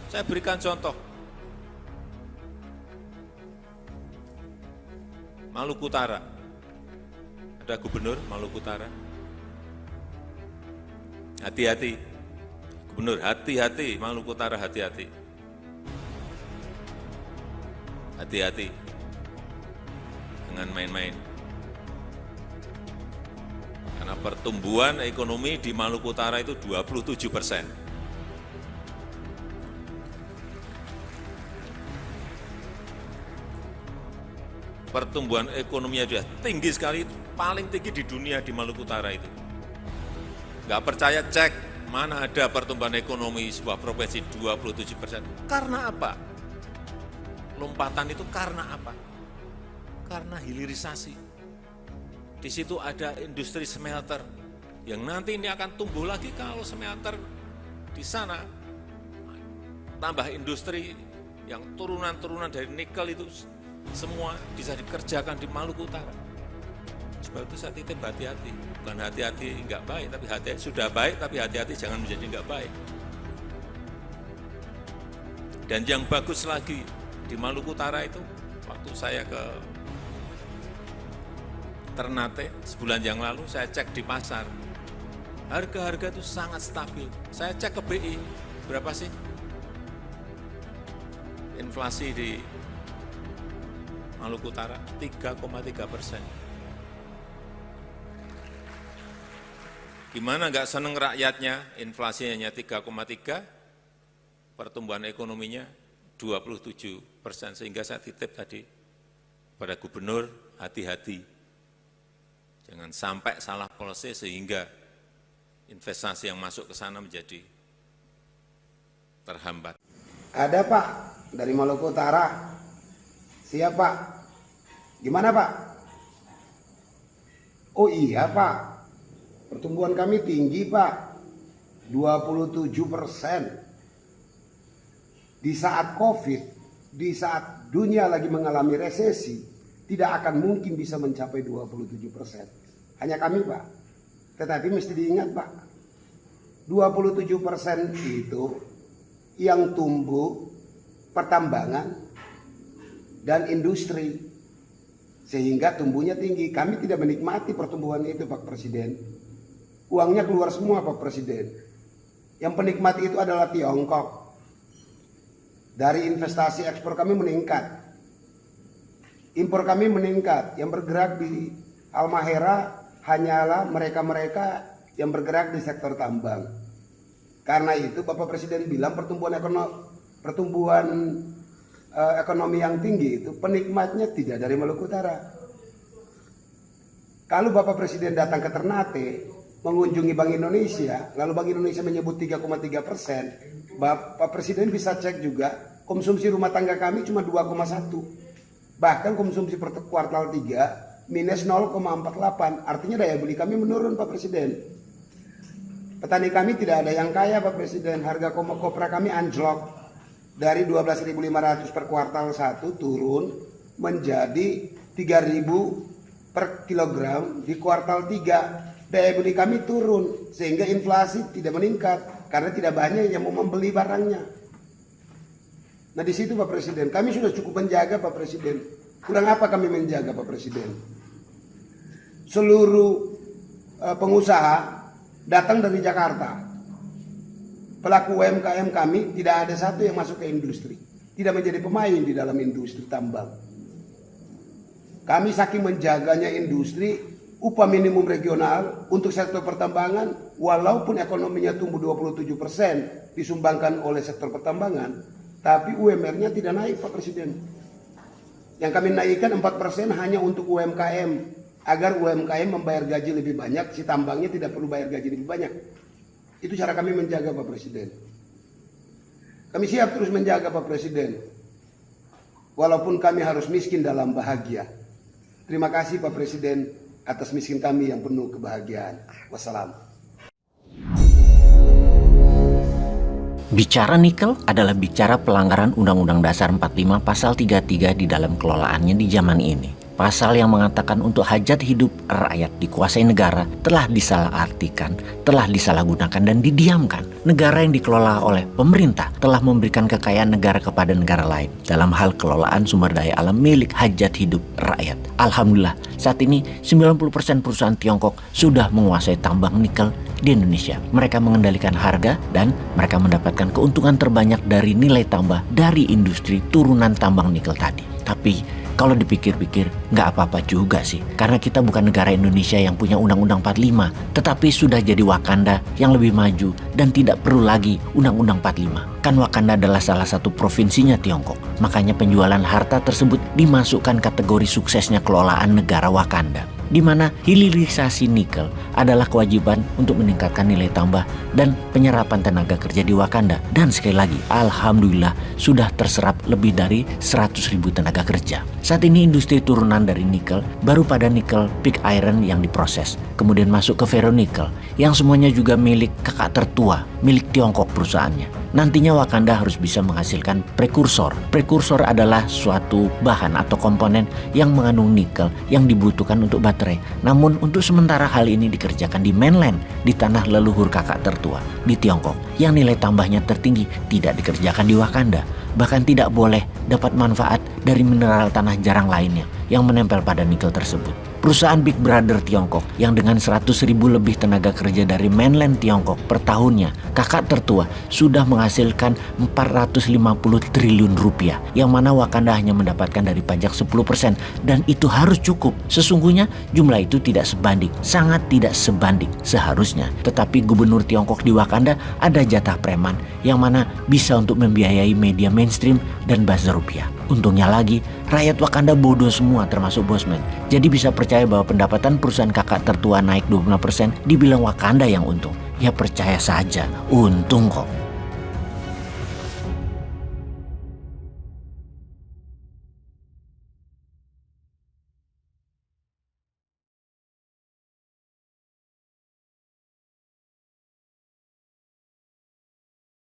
Saya berikan contoh. Maluku Utara. Ada gubernur Maluku Utara. Hati-hati. Gubernur, hati-hati. Maluku Utara, hati-hati. Hati-hati. Jangan main-main. Karena pertumbuhan ekonomi di Maluku Utara itu 27%. Pertumbuhan ekonominya sudah tinggi sekali, paling tinggi di dunia di Maluku Utara itu. Nggak percaya, cek mana ada pertumbuhan ekonomi sebuah provinsi 27%. Karena apa? Lompatan itu karena apa? Karena hilirisasi. Di situ ada industri smelter yang nanti ini akan tumbuh lagi kalau smelter di sana tambah industri yang turunan-turunan dari nikel itu semua bisa dikerjakan di Maluku Utara. Sebab itu saya titip hati-hati. Bukan hati-hati nggak baik, tapi hati-hati sudah baik, tapi hati-hati jangan menjadi nggak baik. Dan yang bagus lagi, di Maluku Utara itu, waktu saya ke Ternate sebulan yang lalu, saya cek di pasar. Harga-harga itu sangat stabil. Saya cek ke BI, berapa sih inflasi di Maluku Utara? 3,3%. Gimana nggak seneng rakyatnya, inflasinya hanya 3,3, pertumbuhan ekonominya 27%, sehingga saya titip tadi pada gubernur, hati-hati. Jangan sampai salah policy sehingga investasi yang masuk ke sana menjadi terhambat. Ada Pak, dari Maluku Utara. Siap Pak. Gimana Pak? Oh iya Pak, pertumbuhan kami tinggi Pak, 27%. Di saat COVID, di saat dunia lagi mengalami resesi, tidak akan mungkin bisa mencapai 27%. Hanya kami Pak. Tetapi mesti diingat Pak, 27% itu yang tumbuh pertambangan dan industri, sehingga tumbuhnya tinggi. Kami tidak menikmati pertumbuhan itu Pak Presiden. Uangnya keluar semua Pak Presiden. Yang penikmati itu adalah Tiongkok. Dari investasi ekspor kami meningkat, impor kami meningkat. Yang bergerak di Halmahera hanyalah mereka-mereka yang bergerak di sektor tambang. Karena itu Bapak Presiden bilang pertumbuhan ekonomi yang tinggi itu penikmatnya tidak dari Maluku Utara. Kalau Bapak Presiden datang ke Ternate mengunjungi Bank Indonesia, lalu Bank Indonesia menyebut 3,3%, Bapak Presiden bisa cek juga konsumsi rumah tangga kami cuma 2,1. Bahkan konsumsi per kuartal 3 minus 0,48. Artinya daya beli kami menurun Pak Presiden. Petani kami tidak ada yang kaya Pak Presiden. Harga kopra kami anjlok. Dari 12.500 per kuartal 1 turun menjadi 3.000 per kilogram di kuartal 3. Daya beli kami turun sehingga inflasi tidak meningkat karena tidak banyak yang mau membeli barangnya. Nah di situ Pak Presiden, kami sudah cukup menjaga Pak Presiden. Kurang apa kami menjaga Pak Presiden? Seluruh pengusaha datang dari Jakarta. Pelaku UMKM kami tidak ada satu yang masuk ke industri, tidak menjadi pemain di dalam industri tambang. Kami saking menjaganya industri, upah minimum regional untuk sektor pertambangan, walaupun ekonominya tumbuh 27% disumbangkan oleh sektor pertambangan, tapi UMR-nya tidak naik Pak Presiden. Yang kami naikkan 4% hanya untuk UMKM, agar UMKM membayar gaji lebih banyak, si tambangnya tidak perlu bayar gaji lebih banyak. Itu cara kami menjaga Pak Presiden. Kami siap terus menjaga Pak Presiden. Walaupun kami harus miskin dalam bahagia. Terima kasih Pak Presiden atas miskin kami yang penuh kebahagiaan. Wassalam. Bicara nikel adalah bicara pelanggaran Undang-Undang Dasar 45 Pasal 33 di dalam kelolaannya di zaman ini. pasal yang mengatakan untuk hajat hidup rakyat dikuasai negara telah disalahartikan, telah disalahgunakan dan didiamkan. Negara yang dikelola oleh pemerintah telah memberikan kekayaan negara kepada negara lain dalam hal kelolaan sumber daya alam milik hajat hidup rakyat. Alhamdulillah, saat ini 90% perusahaan Tiongkok sudah menguasai tambang nikel di Indonesia. Mereka mengendalikan harga dan mereka mendapatkan keuntungan terbanyak dari nilai tambah dari industri turunan tambang nikel tadi. Tapi kalau dipikir-pikir nggak apa-apa juga sih, karena kita bukan negara Indonesia yang punya Undang-Undang 45, tetapi sudah jadi Wakanda yang lebih maju dan tidak perlu lagi Undang-Undang 45. Kan Wakanda adalah salah satu provinsinya Tiongkok, makanya penjualan harta tersebut dimasukkan kategori suksesnya kelolaan negara Wakanda, di mana hilirisasi nikel adalah kewajiban untuk meningkatkan nilai tambah dan penyerapan tenaga kerja di Wakanda. Dan sekali lagi, alhamdulillah sudah terserap lebih dari 100.000 tenaga kerja. Saat ini industri turunan dari nikel baru pada nikel pig iron yang diproses, kemudian masuk ke ferronikel yang semuanya juga milik kakak tertua, milik Tiongkok perusahaannya. Nantinya Wakanda harus bisa menghasilkan prekursor. Prekursor adalah suatu bahan atau komponen yang mengandung nikel yang dibutuhkan untuk baterai. Namun untuk sementara hal ini dikerjakan di mainland, di tanah leluhur kakak tertua, di Tiongkok, yang nilai tambahnya tertinggi, tidak dikerjakan di Wakanda. Bahkan tidak boleh dapat manfaat dari mineral tanah jarang lainnya yang menempel pada nikel tersebut. Perusahaan Big Brother Tiongkok yang dengan 100.000 lebih tenaga kerja dari mainland Tiongkok per tahunnya, kakak tertua sudah menghasilkan 450 triliun rupiah, yang mana Wakanda hanya mendapatkan dari pajak 10%, dan itu harus cukup. Sesungguhnya jumlah itu tidak sebanding, sangat tidak sebanding seharusnya. Tetapi gubernur Tiongkok di Wakanda ada jatah preman yang mana bisa untuk membiayai media mainstream dan buzzer rupiah. Untungnya lagi, rakyat Wakanda bodoh semua termasuk Bosman. Jadi bisa percaya bahwa pendapatan perusahaan kakak tertua naik 25%, dibilang Wakanda yang untung. Ya percaya saja, untung kok.